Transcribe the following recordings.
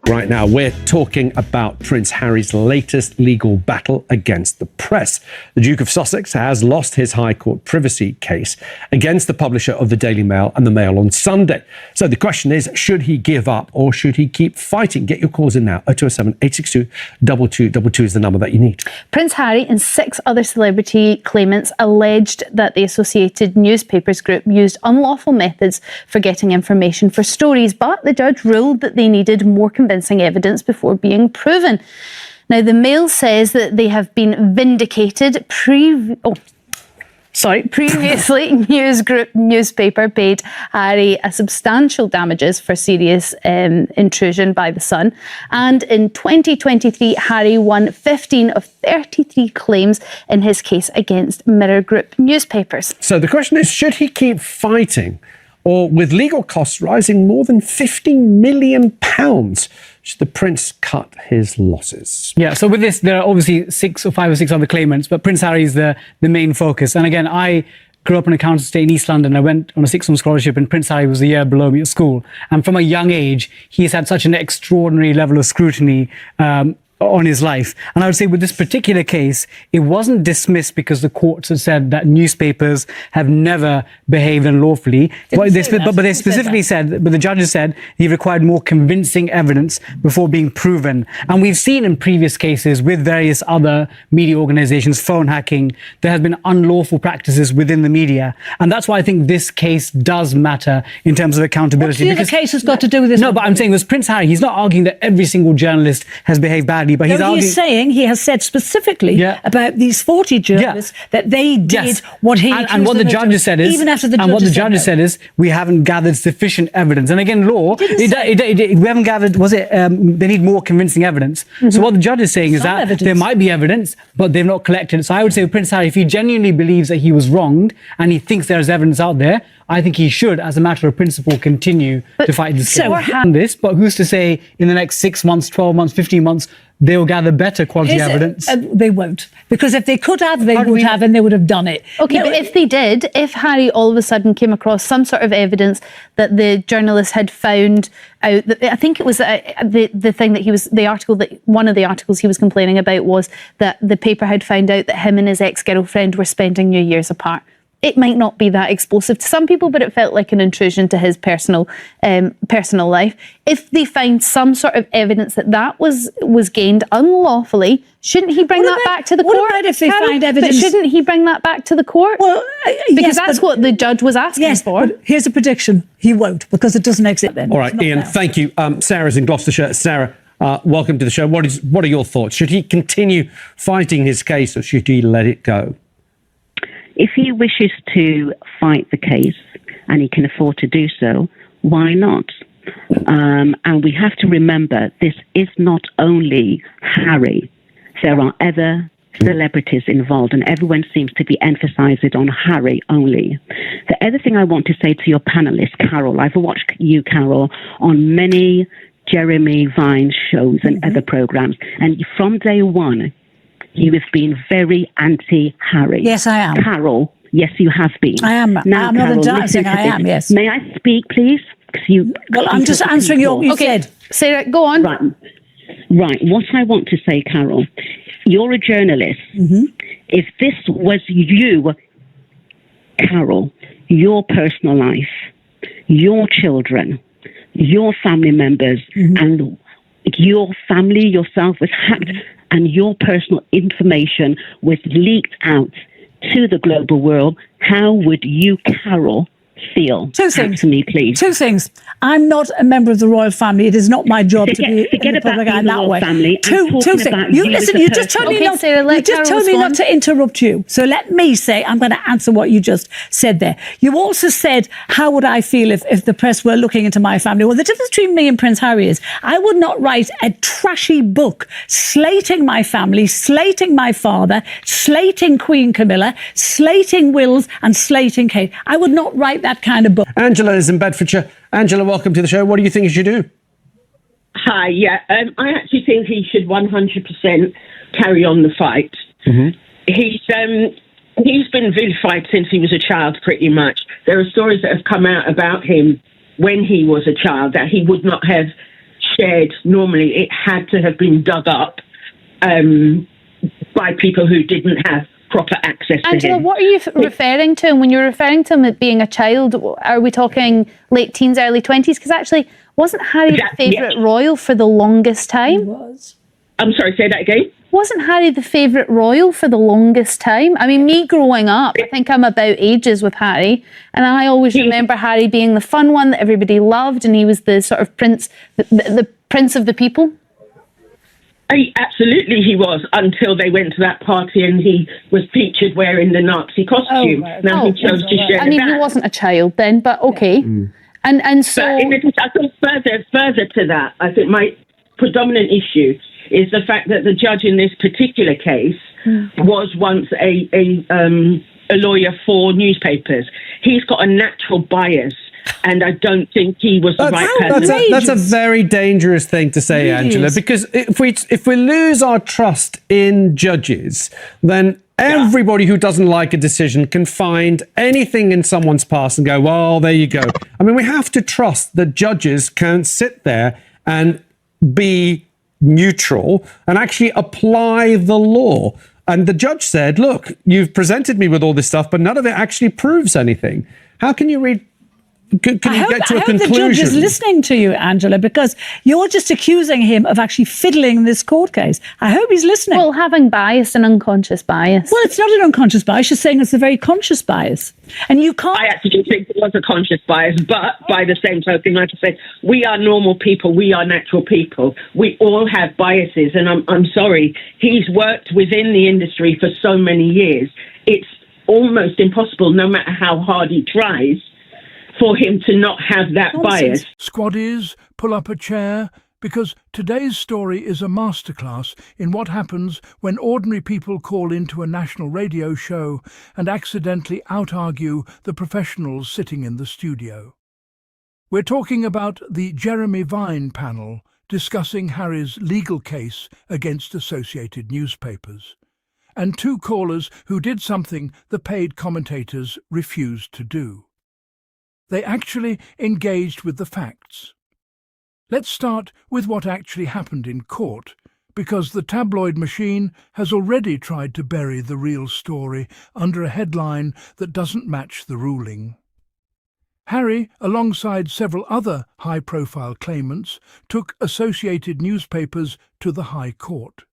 Right now, we're talking about Prince Harry's latest legal battle against the press. The Duke of Sussex has lost his High Court privacy case against the publisher of the Daily Mail and the Mail on Sunday. So the question is, should he give up or should he keep fighting? Get your calls in now. 0207 862 2222 is the number that you need. Prince Harry and 6 other celebrity claimants alleged that the Associated Newspapers Group used unlawful methods for getting information for stories, but the judge ruled that they needed more convincing evidence before being proven. Now, the Mail says that they have been vindicated. Previously, News Group newspaper paid Harry a substantial damages for serious intrusion by the Sun. And in 2023, Harry won 15 of 33 claims in his case against Mirror Group newspapers. So the question is, should he keep fighting? Or with legal costs rising more than £50 million, should the Prince cut his losses? Yeah, so with this, there are obviously 5 or 6 other claimants, but Prince Harry is the main focus. And again, I grew up in accountancy in East London. I went on a 6-month scholarship, and Prince Harry was a year below me at school. And from a young age, he's had such an extraordinary level of scrutiny on his life. And I would say with this particular case, it wasn't dismissed because the courts had said that newspapers have never behaved unlawfully. But they specifically said, but the judges said he required more convincing evidence before being proven. And we've seen in previous cases with various other media organizations, phone hacking, there has been unlawful practices within the media. And that's why I think this case does matter in terms of accountability. What's the case has got to do with this? No, but I'm saying with Prince Harry, he's not arguing that every single journalist has behaved badly. But he's saying he has said specifically about these 40 journalists that they did what he and what the judges said is, even after the and what the judges said is, we haven't gathered sufficient evidence. And again, law, we haven't gathered. They need more convincing evidence. So what the judge is saying is that there might be evidence, but they've not collected it. So I would say with Prince Harry, if he genuinely believes that he was wronged and he thinks there is evidence out there, I think he should, as a matter of principle, continue to fight this case. But who's to say in the next 6 months, 12 months, 15 months, they will gather better quality evidence? They won't. Because if they could have, they would have, and they would have done it. Okay, but if they did, if Harry all of a sudden came across some sort of evidence that the journalist had found out, I think it was the thing that one of the articles he was complaining about was that the paper had found out that him and his ex-girlfriend were spending New Year's apart. It might not be that explosive to some people, but it felt like an intrusion to his personal life. If they find some sort of evidence that was gained unlawfully, shouldn't he bring that back to the court? What about if they find evidence? But shouldn't he bring that back to the court? Well, because that's what the judge was asking for. But here's a prediction: he won't, because it doesn't exist. Then. All right, Ian. Thank you. Sarah's in Gloucestershire. Sarah, welcome to the show. What are your thoughts? Should he continue fighting his case, or should he let it go? If he wishes to fight the case and he can afford to do so, why not? And we have to remember, this is not only Harry. There are other celebrities involved, and everyone seems to be emphasizing on Harry only. The other thing I want to say to your panelist, Carol, I've watched you, Carol, on many Jeremy Vine shows and other programs, and from day one, you have been very anti-Harry. Yes, I am. Carol, yes, you have been. I am. Now, I'm Carol, not saying I am, yes. May I speak, please? I'm just answering what you said. Sarah, go on. Right. What I want to say, Carol, you're a journalist. Mm-hmm. If this was you, Carol, your personal life, your children, your family members, and your family yourself was hacked, and your personal information was leaked out to the global world, how would you, Carol, feel? Two things. To me, please. Two things. I'm not a member of the royal family. It is not my job to be in the public eye that way. Two things. You just told me not to interrupt you. So let me say, I'm going to answer what you just said there. You also said, how would I feel if the press were looking into my family? Well, the difference between me and Prince Harry is I would not write a trashy book slating my family, slating my father, slating Queen Camilla, slating Wills and slating Kate. I would not write that kind of book. Angela is in Bedfordshire. Angela, welcome to the show. What do you think he should do? Hi, I actually think he should 100% carry on the fight. Mm-hmm. He's been vilified since he was a child, pretty much. There are stories that have come out about him when he was a child that he would not have shared normally. It had to have been dug up by people who didn't have proper access to Angela, him. what are you referring to? And when you're referring to him as being a child, are we talking late teens, early 20s? Because actually, wasn't Harry the favourite royal for the longest time? He was. I'm sorry, say that again? Wasn't Harry the favourite royal for the longest time? I mean, me growing up, I think I'm about ages with Harry, and I always remember Harry being the fun one that everybody loved, and he was the sort of prince, the prince of the people. Absolutely, he was, until they went to that party and he was featured wearing the Nazi costume. Now he chose to share I mean, that. he wasn't a child then, but okay. And so... But I think further to that, I think my predominant issue is the fact that the judge in this particular case was once a lawyer for newspapers. He's got a natural bias, and I don't think he was the right person. That's a very dangerous thing to say, Angela, because if we lose our trust in judges, then everybody who doesn't like a decision can find anything in someone's past and go, well, there you go. I mean, we have to trust that judges can sit there and be neutral and actually apply the law. And the judge said, look, you've presented me with all this stuff, but none of it actually proves anything. How can you read? Can you get to a conclusion? The judge is listening to you, Angela, because you're just accusing him of actually fiddling this court case. I hope he's listening. Well, having bias and unconscious bias. Well, it's not an unconscious bias. She's saying it's a very conscious bias. And you can't... I actually think it was a conscious bias, but by the same token, like I said, we are normal people. We are natural people. We all have biases. And I'm sorry, he's worked within the industry for so many years. It's almost impossible, no matter how hard he tries, for him to not have that bias. Squaddies, pull up a chair, because today's story is a masterclass in what happens when ordinary people call into a national radio show and accidentally out-argue the professionals sitting in the studio. We're talking about the Jeremy Vine panel discussing Harry's legal case against Associated Newspapers, and two callers who did something the paid commentators refused to do. They actually engaged with the facts. Let's start with what actually happened in court, because the tabloid machine has already tried to bury the real story under a headline that doesn't match the ruling. Harry, alongside several other high-profile claimants, took Associated Newspapers to the High Court.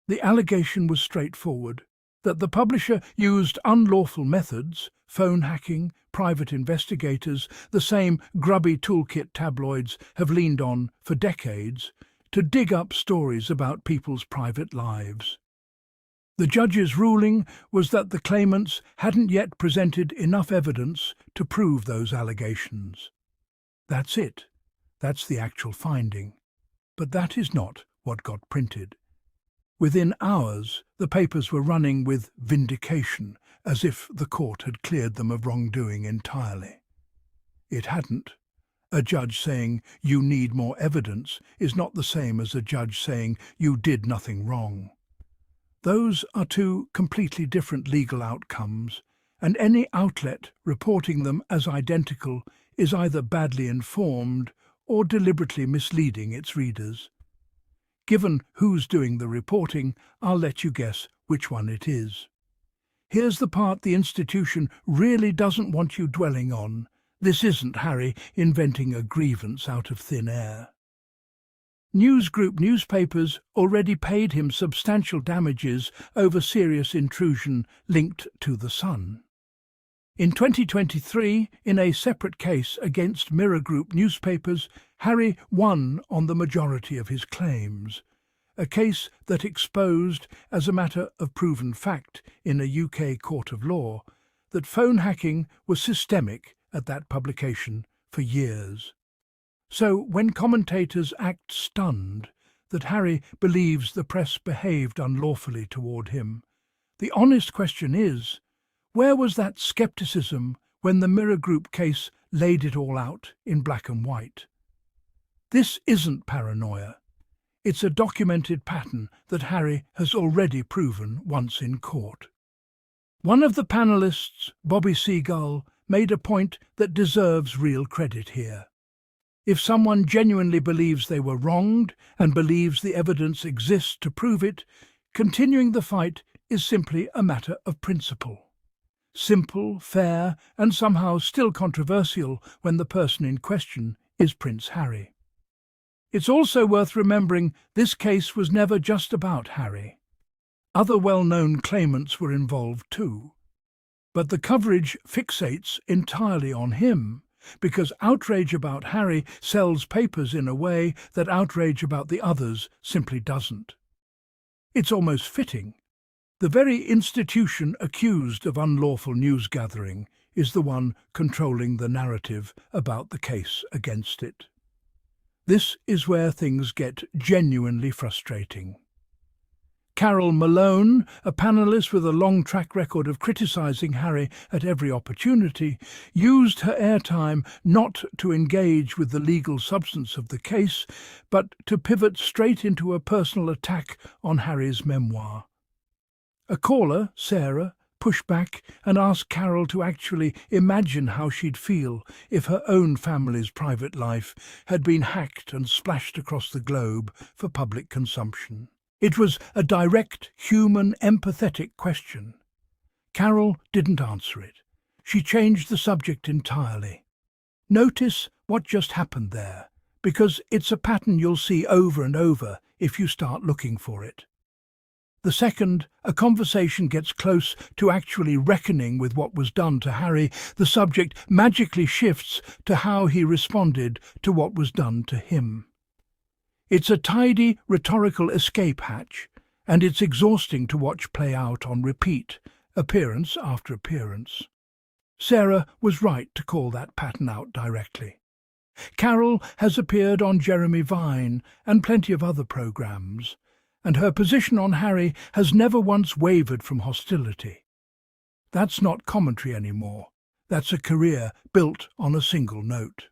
The allegation was straightforward, that the publisher used unlawful methods, phone hacking, private investigators, the same grubby toolkit tabloids have leaned on for decades, to dig up stories about people's private lives. The judge's ruling was that the claimants hadn't yet presented enough evidence to prove those allegations. That's it. That's the actual finding. But that is not what got printed. Within hours, the papers were running with vindication, as if the court had cleared them of wrongdoing entirely. It hadn't. A judge saying, you need more evidence, is not the same as a judge saying, you did nothing wrong. Those are two completely different legal outcomes, and any outlet reporting them as identical is either badly informed or deliberately misleading its readers. Given who's doing the reporting, I'll let you guess which one it is. Here's the part the institution really doesn't want you dwelling on. This isn't Harry inventing a grievance out of thin air. Newsgroup newspapers already paid him substantial damages over serious intrusion linked to the Sun. In 2023, in a separate case against Mirror Group newspapers, Harry won on the majority of his claims, a case that exposed, as a matter of proven fact in a UK court of law, that phone hacking was systemic at that publication for years. So when commentators act stunned that Harry believes the press behaved unlawfully toward him, the honest question is, where was that scepticism when the Mirror Group case laid it all out in black and white? This isn't paranoia. It's a documented pattern that Harry has already proven once in court. One of the panelists, Bobby Seagull, made a point that deserves real credit here. If someone genuinely believes they were wronged and believes the evidence exists to prove it, continuing the fight is simply a matter of principle. Simple, fair, and somehow still controversial when the person in question is Prince Harry. It's also worth remembering this case was never just about Harry. Other well-known claimants were involved too. But the coverage fixates entirely on him, because outrage about Harry sells papers in a way that outrage about the others simply doesn't. It's almost fitting. The very institution accused of unlawful news gathering is the one controlling the narrative about the case against it. This is where things get genuinely frustrating. Carol Malone, a panellist with a long track record of criticising Harry at every opportunity, used her airtime not to engage with the legal substance of the case, but to pivot straight into a personal attack on Harry's memoir. A caller, Sarah, pushed back and asked Carol to actually imagine how she'd feel if her own family's private life had been hacked and splashed across the globe for public consumption. It was a direct, human, empathetic question. Carol didn't answer it. She changed the subject entirely. Notice what just happened there, because it's a pattern you'll see over and over if you start looking for it. The second a conversation gets close to actually reckoning with what was done to Harry, the subject magically shifts to how he responded to what was done to him. It's a tidy rhetorical escape hatch, and it's exhausting to watch play out on repeat, appearance after appearance. Sarah was right to call that pattern out directly. Carol has appeared on Jeremy Vine and plenty of other programmes, and her position on Harry has never once wavered from hostility. That's not commentary anymore. That's a career built on a single note.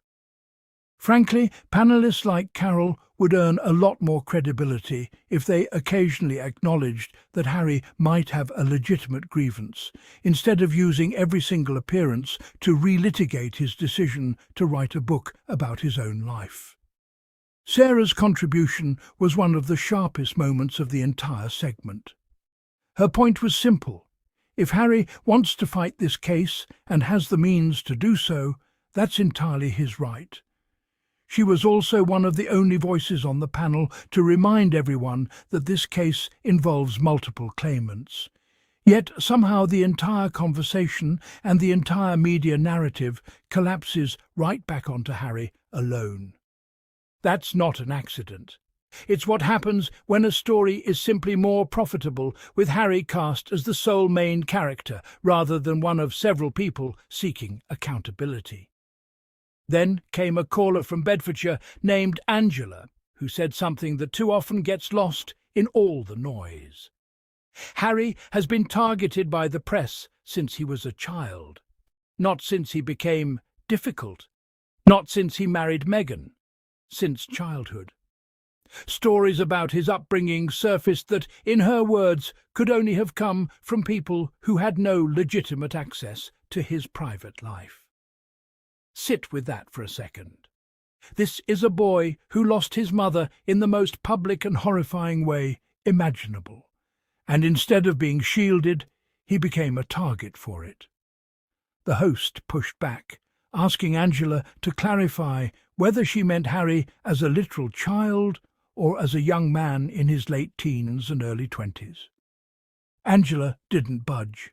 Frankly, panellists like Carol would earn a lot more credibility if they occasionally acknowledged that Harry might have a legitimate grievance, instead of using every single appearance to relitigate his decision to write a book about his own life. Sarah's contribution was one of the sharpest moments of the entire segment. Her point was simple. If Harry wants to fight this case and has the means to do so, that's entirely his right. She was also one of the only voices on the panel to remind everyone that this case involves multiple claimants. Yet somehow the entire conversation and the entire media narrative collapses right back onto Harry alone. That's not an accident. It's what happens when a story is simply more profitable, with Harry cast as the sole main character rather than one of several people seeking accountability. Then came a caller from Bedfordshire named Angela, who said something that too often gets lost in all the noise. Harry has been targeted by the press since he was a child, not since he became difficult, not since he married Meghan, since childhood. Stories about his upbringing surfaced that, in her words, could only have come from people who had no legitimate access to his private life. Sit with that for a second. This is a boy who lost his mother in the most public and horrifying way imaginable, and instead of being shielded, he became a target for it. The host pushed back, asking Angela to clarify whether she meant Harry as a literal child or as a young man in his late teens and early 20s. Angela didn't budge.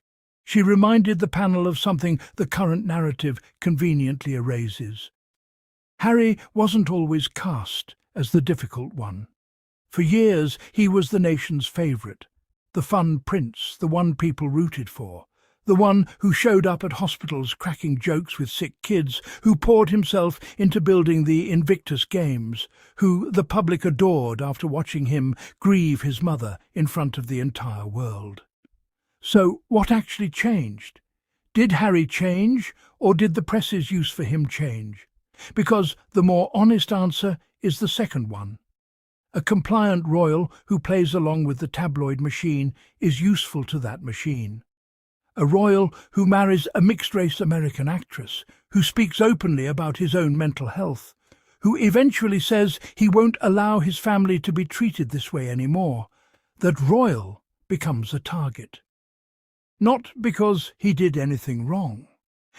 She reminded the panel of something the current narrative conveniently erases. Harry wasn't always cast as the difficult one. For years he was the nation's favourite, the fun prince, the one people rooted for, the one who showed up at hospitals cracking jokes with sick kids, who poured himself into building the Invictus Games, who the public adored after watching him grieve his mother in front of the entire world. So what actually changed? Did Harry change, or did the press's use for him change? Because the more honest answer is the second one. A compliant royal who plays along with the tabloid machine is useful to that machine. A royal who marries a mixed-race American actress, who speaks openly about his own mental health, who eventually says he won't allow his family to be treated this way anymore, that Royal becomes a target. Not because he did anything wrong,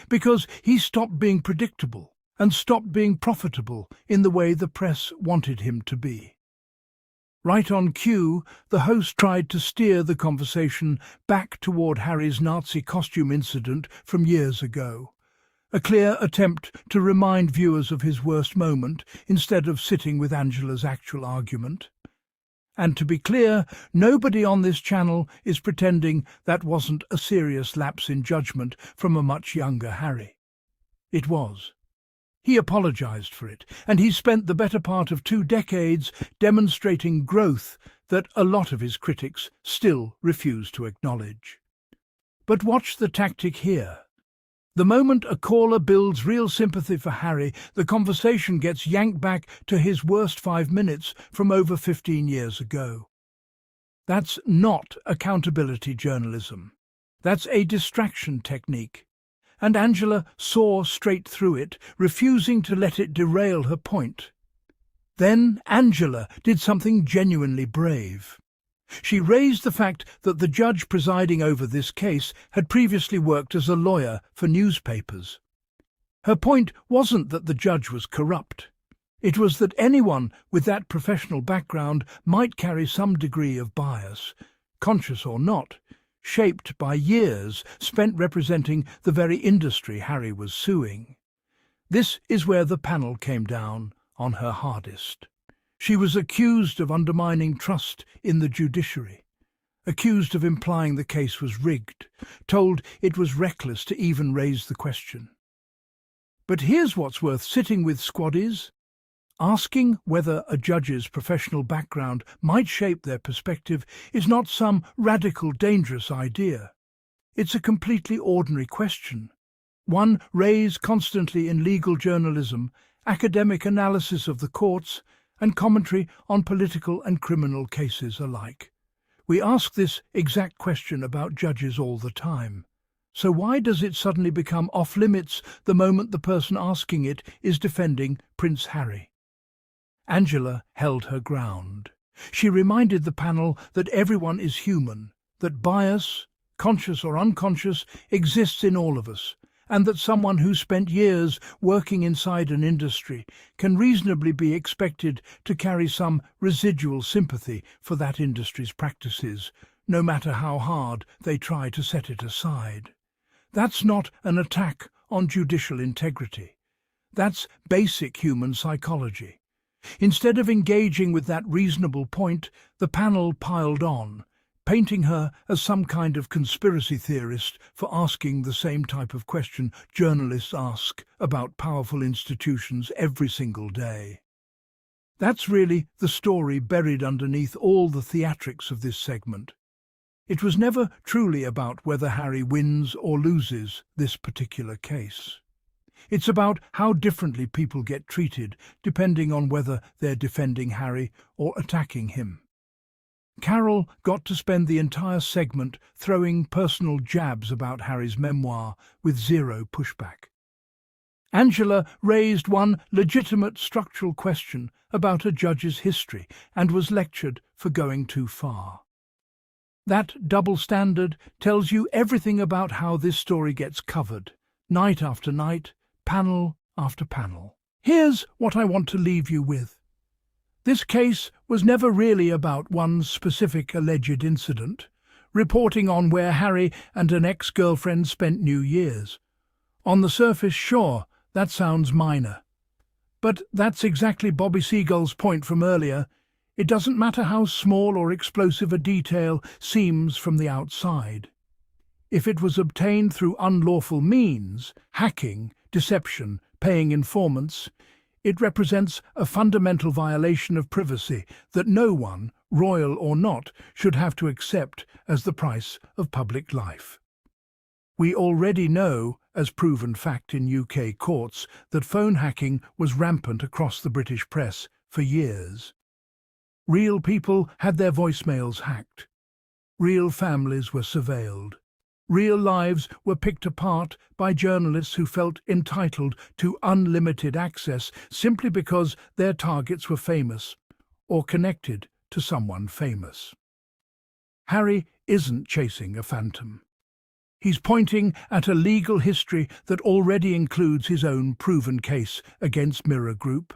because he stopped being predictable and stopped being profitable in the way the press wanted him to be. Right on cue, the host tried to steer the conversation back toward Harry's Nazi costume incident from years ago, a clear attempt to remind viewers of his worst moment instead of sitting with Angela's actual argument. And to be clear, nobody on this channel is pretending that wasn't a serious lapse in judgment from a much younger Harry. It was. He apologized for it, and he spent the better part of 2 decades demonstrating growth that a lot of his critics still refuse to acknowledge. But watch the tactic here. The moment a caller builds real sympathy for Harry, the conversation gets yanked back to his worst 5 minutes from over 15 years ago. That's not accountability journalism. That's a distraction technique. And Angela saw straight through it, refusing to let it derail her point. Then Angela did something genuinely brave. She raised the fact that the judge presiding over this case had previously worked as a lawyer for newspapers. Her point wasn't that the judge was corrupt. It was that anyone with that professional background might carry some degree of bias, conscious or not, shaped by years spent representing the very industry Harry was suing. This is where the panel came down on her hardest. She was accused of undermining trust in the judiciary, accused of implying the case was rigged, told it was reckless to even raise the question. But here's what's worth sitting with, squaddies. Asking whether a judge's professional background might shape their perspective is not some radical, dangerous idea. It's a completely ordinary question, one raised constantly in legal journalism, academic analysis of the courts, and commentary on political and criminal cases alike. We ask this exact question about judges all the time. So why does it suddenly become off-limits the moment the person asking it is defending Prince Harry? Angela held her ground. She reminded the panel that everyone is human, that bias, conscious or unconscious, exists in all of us, and that someone who spent years working inside an industry can reasonably be expected to carry some residual sympathy for that industry's practices, no matter how hard they try to set it aside. That's not an attack on judicial integrity. That's basic human psychology. Instead of engaging with that reasonable point, the panel piled on, painting her as some kind of conspiracy theorist for asking the same type of question journalists ask about powerful institutions every single day. That's really the story buried underneath all the theatrics of this segment. It was never truly about whether Harry wins or loses this particular case. It's about how differently people get treated depending on whether they're defending Harry or attacking him. Carol got to spend the entire segment throwing personal jabs about Harry's memoir with zero pushback. Angela raised one legitimate structural question about a judge's history and was lectured for going too far. That double standard tells you everything about how this story gets covered, night after night, panel after panel. Here's what I want to leave you with. This case was never really about one specific alleged incident, reporting on where Harry and an ex-girlfriend spent New Year's. On the surface, sure, that sounds minor. But that's exactly Bobby Seagull's point from earlier. It doesn't matter how small or explosive a detail seems from the outside. If it was obtained through unlawful means, hacking, deception, paying informants, it represents a fundamental violation of privacy that no one, royal or not, should have to accept as the price of public life. We already know, as proven fact in UK courts, that phone hacking was rampant across the British press for years. Real people had their voicemails hacked. Real families were surveilled. Real lives were picked apart by journalists who felt entitled to unlimited access simply because their targets were famous or connected to someone famous. Harry isn't chasing a phantom. He's pointing at a legal history that already includes his own proven case against Mirror Group.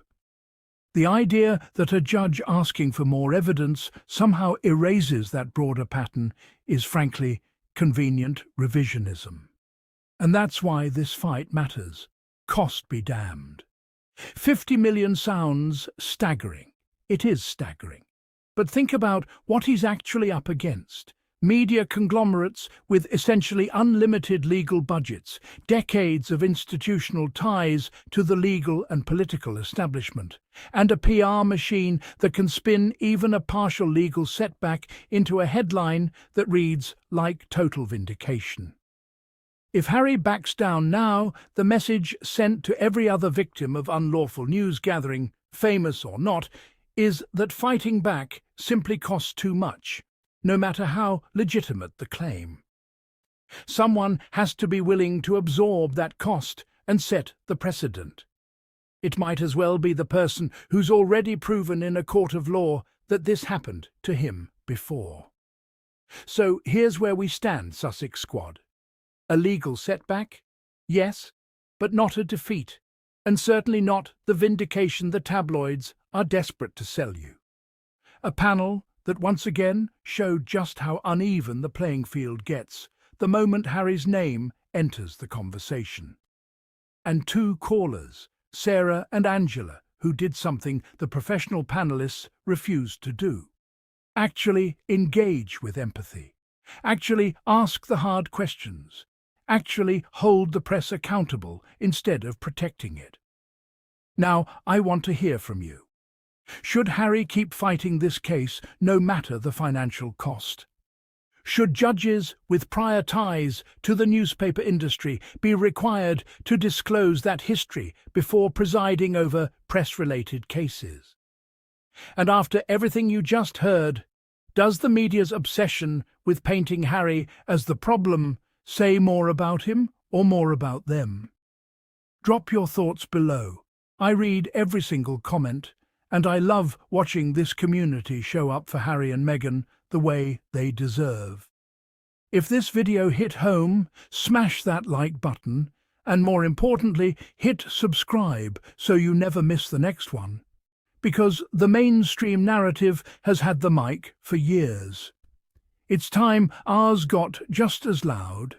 The idea that a judge asking for more evidence somehow erases that broader pattern is frankly convenient revisionism. And that's why this fight matters. Cost be damned. 50 million sounds staggering. It is staggering. But think about what he's actually up against. Media conglomerates with essentially unlimited legal budgets, decades of institutional ties to the legal and political establishment, and a PR machine that can spin even a partial legal setback into a headline that reads like total vindication. If Harry backs down now, the message sent to every other victim of unlawful news gathering, famous or not, is that fighting back simply costs too much, no matter how legitimate the claim. Someone has to be willing to absorb that cost and set the precedent. It might as well be the person who's already proven in a court of law that this happened to him before. So here's where we stand, Sussex Squad. A legal setback? Yes, but not a defeat, and certainly not the vindication the tabloids are desperate to sell you. A panel that once again showed just how uneven the playing field gets the moment Harry's name enters the conversation. And two callers, Sarah and Angela, who did something the professional panelists refused to do. Actually engage with empathy. Actually ask the hard questions. Actually hold the press accountable instead of protecting it. Now, I want to hear from you. Should Harry keep fighting this case no matter the financial cost? Should judges with prior ties to the newspaper industry be required to disclose that history before presiding over press-related cases? And after everything you just heard, does the media's obsession with painting Harry as the problem say more about him or more about them? Drop your thoughts below. I read every single comment, and I love watching this community show up for Harry and Meghan the way they deserve. If this video hit home, smash that like button, and more importantly, hit subscribe so you never miss the next one. Because the mainstream narrative has had the mic for years. It's time ours got just as loud.